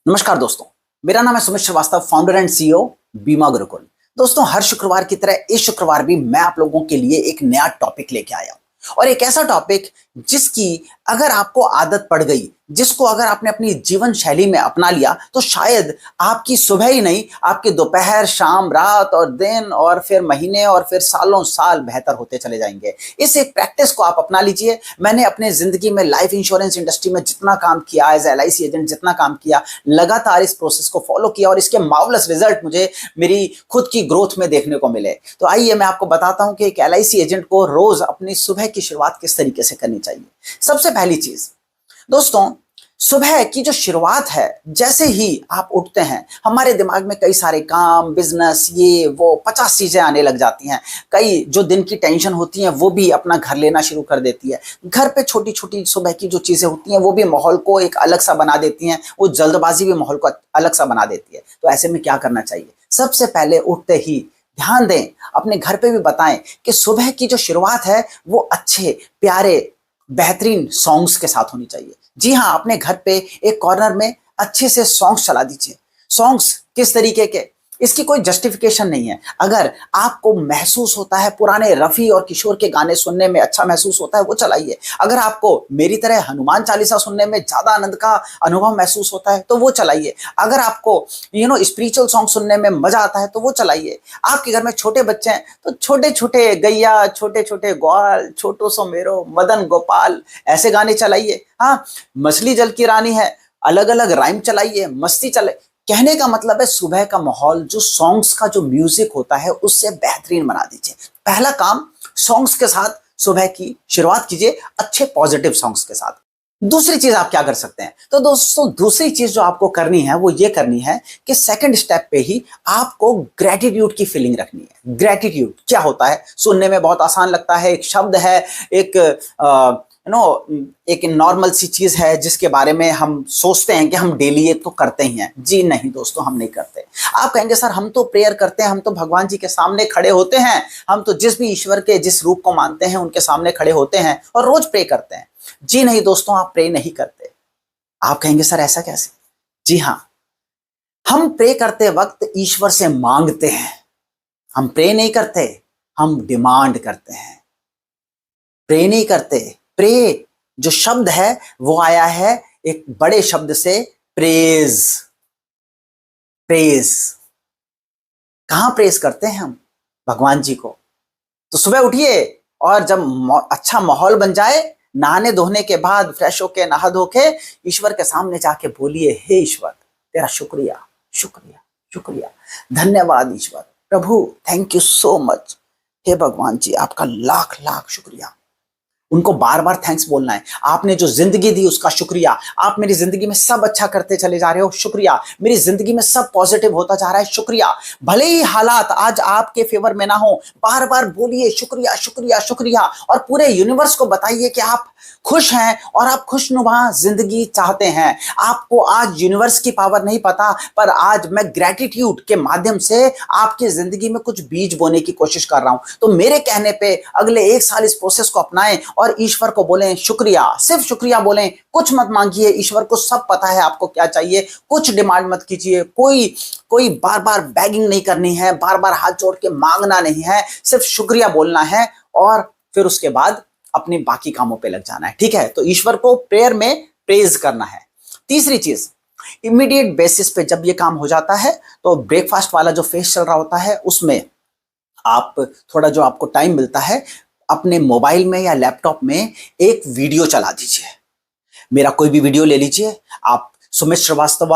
नमस्कार दोस्तों, मेरा नाम है Sumit Shrivastava, founder and CEO Bima Gurukul. दोस्तों, हर शुक्रवार की तरह इस शुक्रवार भी मैं आप लोगों के लिए एक नया टॉपिक लेके आया हूं और एक ऐसा टॉपिक जिसकी अगर आपको आदत पड़ गई, जिसको अगर आपने अपनी जीवन शैली में अपना लिया तो शायद आपकी सुबह ही नहीं, आपके दोपहर, शाम, रात और दिन और फिर महीने और फिर सालों साल बेहतर होते चले जाएंगे। इस एक प्रैक्टिस को आप अपना लीजिए। मैंने अपने जिंदगी में लाइफ इंश्योरेंस इंडस्ट्री में जितना काम किया, एज एलआईसी एजेंट जितना काम किया, लगातार इस प्रोसेस को फॉलो किया और इसके मार्वलस रिजल्ट मुझे मेरी खुद की ग्रोथ में देखने को मिले। तो आइए मैं आपको बताता हूं कि एक एलआईसी एजेंट को रोज अपनी सुबह की शुरुआत किस तरीके से करनी चाहिए। सबसे पहली चीज दोस्तों, सुबह की जो शुरुआत है, जैसे ही आप उठते हैं हमारे दिमाग में कई सारे काम, बिजनेस, ये वो 50 चीजें आने लग जाती हैं। कई जो दिन की टेंशन होती हैं वो भी अपना घर लेना शुरू कर देती है। घर पे छोटी छोटी सुबह की जो चीजें होती हैं वो भी माहौल को एक अलग सा बना देती हैं। वो जल्दबाजी भी माहौल को अलग सा बना देती है। तो ऐसे में क्या करना चाहिए? सबसे पहले उठते ही ध्यान दें, अपने घर पे भी बताएं कि सुबह की जो शुरुआत है वो अच्छे, प्यारे, बेहतरीन सॉन्ग्स के साथ होनी चाहिए। जी हाँ, अपने घर पे एक कॉर्नर में अच्छे से सॉन्ग्स चला दीजिए। सॉन्ग्स किस तरीके के, इसकी कोई जस्टिफिकेशन नहीं है। अगर आपको महसूस होता है पुराने रफी और किशोर के गाने सुनने में अच्छा महसूस होता है, वो चलाइए। अगर आपको मेरी तरह हनुमान चालीसा सुनने में ज्यादा आनंद का अनुभव महसूस होता है तो वो चलाइए। अगर आपको स्पिरिचुअल सॉन्ग सुनने में मजा आता है तो वो चलाइए। आपके घर में छोटे बच्चे हैं तो छोटे छोटे गैया, छोटे छोटे ग्वाल, छोटो सो मेरो मदन गोपाल, ऐसे गाने चलाइए। हाँ, मछली जल की रानी है, अलग अलग राइम चलाइए, मस्ती चले। कहने का मतलब है सुबह का माहौल जो सॉन्ग्स का जो म्यूजिक होता है उससे बेहतरीन बना दीजिए। पहला काम, सॉन्ग्स के साथ सुबह की शुरुआत कीजिए, अच्छे पॉजिटिव सॉन्ग्स के साथ। दूसरी चीज आप क्या कर सकते हैं? तो दोस्तों, दूसरी चीज जो आपको करनी है वो ये करनी है कि सेकंड स्टेप पे ही आपको ग्रेटिट्यूड की फीलिंग रखनी है। ग्रेटिट्यूड क्या होता है? सुनने में बहुत आसान लगता है, एक शब्द है, एक एक नॉर्मल सी चीज है जिसके बारे में हम सोचते हैं कि हम डेली ये तो करते ही हैं। जी नहीं दोस्तों, हम नहीं करते। आप कहेंगे सर हम तो प्रेयर करते हैं, हम तो भगवान जी के सामने खड़े होते हैं, हम तो जिस भी ईश्वर के जिस रूप को मानते हैं उनके सामने खड़े होते हैं और रोज प्रे करते हैं। जी नहीं दोस्तों, आप प्रे नहीं करते। आप कहेंगे सर ऐसा कैसे? जी हाँ, हम प्रे करते वक्त ईश्वर से मांगते हैं। हम प्रे नहीं करते, हम डिमांड करते हैं। प्रे नहीं करते। प्रे जो शब्द है वो आया है एक बड़े शब्द से, प्रेज। प्रेज कहां प्रेज करते हैं हम? भगवान जी को। तो सुबह उठिए और जब अच्छा माहौल बन जाए, नहाने धोने के बाद फ्रेश होके, नहा धो के ईश्वर के सामने जाके बोलिए, हे ईश्वर तेरा शुक्रिया, शुक्रिया, शुक्रिया, धन्यवाद ईश्वर, प्रभु थैंक यू सो मच, हे भगवान जी आपका लाख लाख शुक्रिया। उनको बार बार थैंक्स बोलना है। आपने जो जिंदगी दी उसका शुक्रिया। आप मेरी जिंदगी में सब अच्छा करते चले जा रहे हो, शुक्रिया। मेरी जिंदगी में सब पॉजिटिव होता जा रहा है, शुक्रिया। भले ही हालात आज आपके फेवर में ना हो, बार बार बोलिए शुक्रिया, शुक्रिया, शुक्रिया। और पूरे यूनिवर्स को बताइए कि आप खुश हैं और आप खुशनुमा जिंदगी चाहते हैं। आपको आज यूनिवर्स की पावर नहीं पता, पर आज मैं ग्रेटिट्यूड के माध्यम से आपकी जिंदगी में कुछ बीज बोने की कोशिश कर रहा हूं। तो मेरे कहने पे अगले 1 साल इस प्रोसेस को अपनाएं और ईश्वर को बोलें शुक्रिया। सिर्फ शुक्रिया बोलें, कुछ मत मांगिए। ईश्वर को सब पता है आपको क्या चाहिए। कुछ डिमांड मत कीजिए। कोई बार बार बैगिंग नहीं करनी है, बार बार हाथ जोड़ के मांगना नहीं है, सिर्फ शुक्रिया बोलना है और फिर उसके बाद अपने बाकी कामों पे लग जाना है। ठीक है? तो ईश्वर को प्रेयर में प्रेज करना है। तीसरी चीज, इमीडिएट बेसिस पे जब ये काम हो जाता है तो ब्रेकफास्ट वाला जो फेस चल रहा होता है उसमें आप थोड़ा जो आपको टाइम मिलता है, अपने मोबाइल में या लैपटॉप में एक वीडियो चला दीजिए। मेरा कोई भी वीडियो ले लीजिए। आप सुमित श्रीवास्तव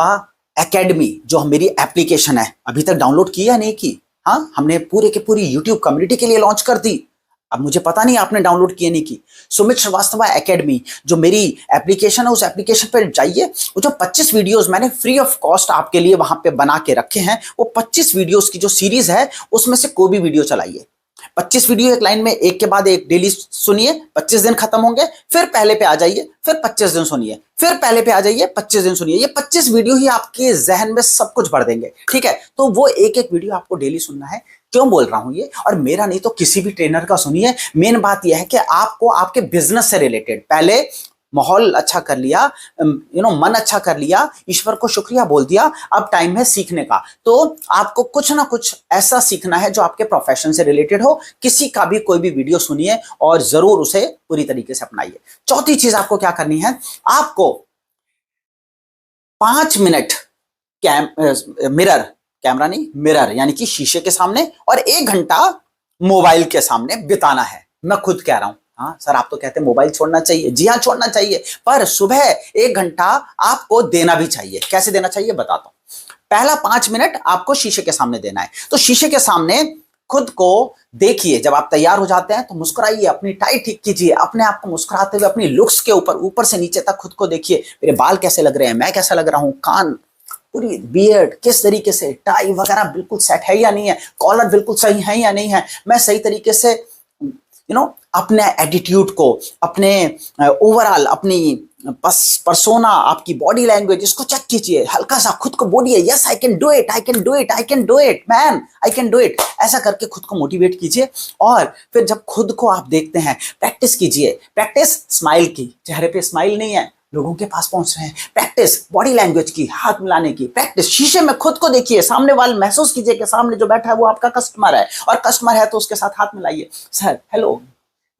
एकेडमी जो मेरी एप्लीकेशन है, अभी तक डाउनलोड की या नहीं की? हाँ, हमने पूरे के पूरी यूट्यूब कम्युनिटी के लिए लॉन्च कर दी। अब मुझे पता नहीं आपने डाउनलोड किए नहीं की। सुमित श्रीवास्तव एकेडमी जो मेरी एप्लीकेशन है, उस एप्लीकेशन पर जाइए। वो जो 25 वीडियोस मैंने फ्री ऑफ कॉस्ट आपके लिए वहां पे बना के रखे हैं, वो 25 वीडियोस की जो सीरीज है उसमें से कोई भी वीडियो चलाइए। 25 वीडियो एक लाइन में, एक के बाद एक डेली सुनिए। 25 दिन खत्म होंगे, फिर पहले पे आ जाइए, फिर 25 दिन सुनिए, फिर पहले पे आ जाइए, 25 दिन सुनिए। ये 25 वीडियो ही आपके जहन में सब कुछ भर देंगे। ठीक है? तो वो एक एक वीडियो आपको डेली सुनना है। क्यों बोल रहा हूं ये? और मेरा नहीं तो किसी भी ट्रेनर का सुनिए। मेन बात यह है कि आपको आपके बिजनेस से रिलेटेड पहले माहौल अच्छा कर लिया, मन अच्छा कर लिया, ईश्वर को शुक्रिया बोल दिया, अब टाइम है सीखने का। तो आपको कुछ ना कुछ ऐसा सीखना है जो आपके प्रोफेशन से रिलेटेड हो। किसी का भी कोई भी वीडियो सुनिए और जरूर उसे पूरी तरीके से अपनाइए। चौथी चीज आपको क्या करनी है, आपको 5 मिनट कैमरा नहीं, मिरर यानी कि शीशे के सामने, और 1 घंटा मोबाइल के सामने बिताना है। मैं खुद कह रहा हूं, हाँ सर आप तो कहते हैं मोबाइल छोड़ना चाहिए, जी हाँ छोड़ना चाहिए, पर सुबह 1 घंटा आपको देना भी चाहिए। कैसे देना चाहिए बताता हूं। पहला 5 मिनट आपको शीशे के सामने देना है। तो शीशे के सामने खुद को देखिए, जब आप तैयार हो जाते हैं तो मुस्कुराइए, अपनी टाई ठीक कीजिए, अपने आप को मुस्कुराते हुए अपनी लुक्स के ऊपर से नीचे तक खुद को देखिए। मेरे बाल कैसे लग रहे हैं, मैं कैसा लग रहा हूं, कान, पूरी बियर्ड किस तरीके से, टाई वगैरह बिल्कुल सेट है या नहीं है, कॉलर बिल्कुल सही है या नहीं है, मैं सही तरीके से अपने एटीट्यूड को, अपने ओवरऑल अपनी परसोना, आपकी बॉडी लैंग्वेज, इसको चेक कीजिए, हल्का सा खुद को बोलिए, yes I can do it, I can do it, I can do it man, I can do it. ऐसा करके खुद को मोटिवेट कीजिए। और फिर जब खुद को आप देखते हैं, प्रैक्टिस कीजिए। प्रैक्टिस स्माइल की, चेहरे पे स्माइल नहीं है, लोगों के पास पहुंच रहे हैं। प्रैक्टिस बॉडी लैंग्वेज की, हाथ मिलाने की प्रैक्टिस। शीशे में खुद को देखिए, सामने वाले महसूस कीजिए कि सामने जो बैठा है वो आपका कस्टमर है, और कस्टमर है तो उसके साथ हाथ मिलाइए। सर हेलो,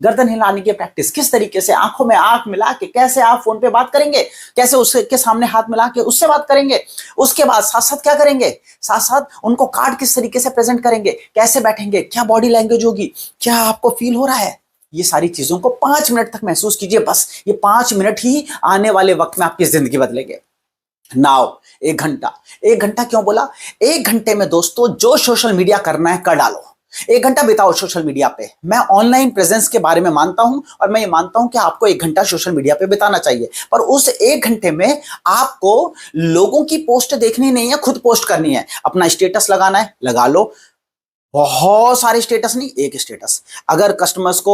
गर्दन हिलाने की प्रैक्टिस, किस तरीके से आंखों में आंख मिला के कैसे आप फोन पे बात करेंगे, कैसे उसके सामने हाथ मिला के उससे बात करेंगे। उसके बाद साथ साथ क्या करेंगे, साथ साथ उनको कार्ड किस तरीके से प्रेजेंट करेंगे, कैसे बैठेंगे, क्या बॉडी लैंग्वेज होगी, क्या आपको फील हो रहा है। ये सारी चीजों को 5 मिनट तक महसूस कीजिए। बस ये 5 मिनट ही आने वाले वक्त में आपकी जिंदगी बदलेंगे। नाउ 1 घंटा, 1 घंटा क्यों बोला, 1 घंटे में दोस्तों जो सोशल मीडिया करना है कर डालो। 1 घंटा बिताओ सोशल मीडिया पे। मैं ऑनलाइन प्रेजेंस के बारे में मानता हूं, और मैं ये मानता हूं कि आपको 1 घंटा सोशल मीडिया पे बिताना चाहिए, पर उस 1 घंटे में आपको लोगों की पोस्ट देखनी नहीं है, खुद पोस्ट करनी है। अपना स्टेटस लगाना है, लगा लो, बहुत सारे स्टेटस नहीं, एक स्टेटस। अगर कस्टमर्स को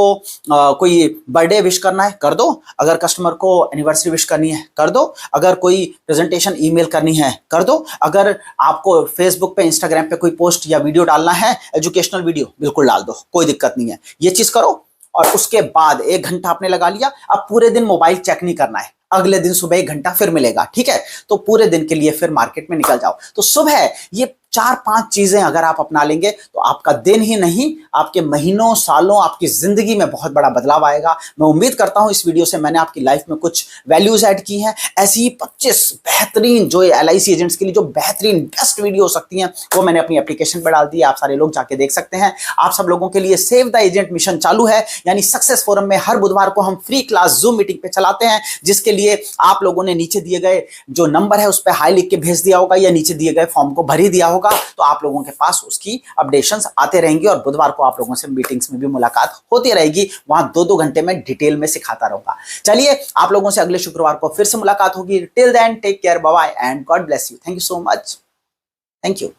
कोई बर्थडे विश करना है कर दो, अगर कस्टमर को एनिवर्सरी विश करनी है कर दो, अगर कोई प्रेजेंटेशन ईमेल करनी है कर दो, अगर आपको फेसबुक पे, इंस्टाग्राम पे कोई पोस्ट या वीडियो डालना है, एजुकेशनल वीडियो, बिल्कुल डाल दो, कोई दिक्कत नहीं है। ये चीज करो, और उसके बाद 1 घंटा आपने लगा लिया। अब पूरे दिन मोबाइल चेक नहीं करना है, अगले दिन सुबह 1 घंटा फिर मिलेगा, ठीक है। तो पूरे दिन के लिए फिर मार्केट में निकल जाओ। तो सुबह ये 4-5 चीजें अगर आप अपना लेंगे तो आपका दिन ही नहीं, आपके महीनों सालों, आपकी जिंदगी में बहुत बड़ा बदलाव आएगा। मैं उम्मीद करता हूं इस वीडियो से मैंने आपकी लाइफ में कुछ वैल्यूज ऐड की हैं। ऐसी ही 25 बेहतरीन, जो LIC एजेंट्स के लिए जो बेहतरीन बेस्ट वीडियो हो सकती हैं, वो मैंने अपनी एप्लीकेशन पर डाल दी है, आप सारे लोग जाके देख सकते हैं। आप सब लोगों के लिए सेव द एजेंट मिशन चालू है, यानी सक्सेस फोरम में हर बुधवार को हम फ्री क्लास जूम मीटिंग पे चलाते हैं, जिसके लिए आप लोगों ने नीचे दिए गए जो नंबर है उस पर हाई लिख के भेज दिया होगा, या नीचे दिए गए फॉर्म को भर ही दिया होगा, तो आप लोगों के पास उसकी अपडेशंस आते रहेंगी, और बुधवार को आप लोगों से मीटिंग्स में भी मुलाकात होती रहेगी। वहां 2-2 घंटे में डिटेल में सिखाता रहूंगा। चलिए, आप लोगों से अगले शुक्रवार को फिर से मुलाकात होगी। Till then take care, bye bye and God bless you. Thank you so much. Thank you.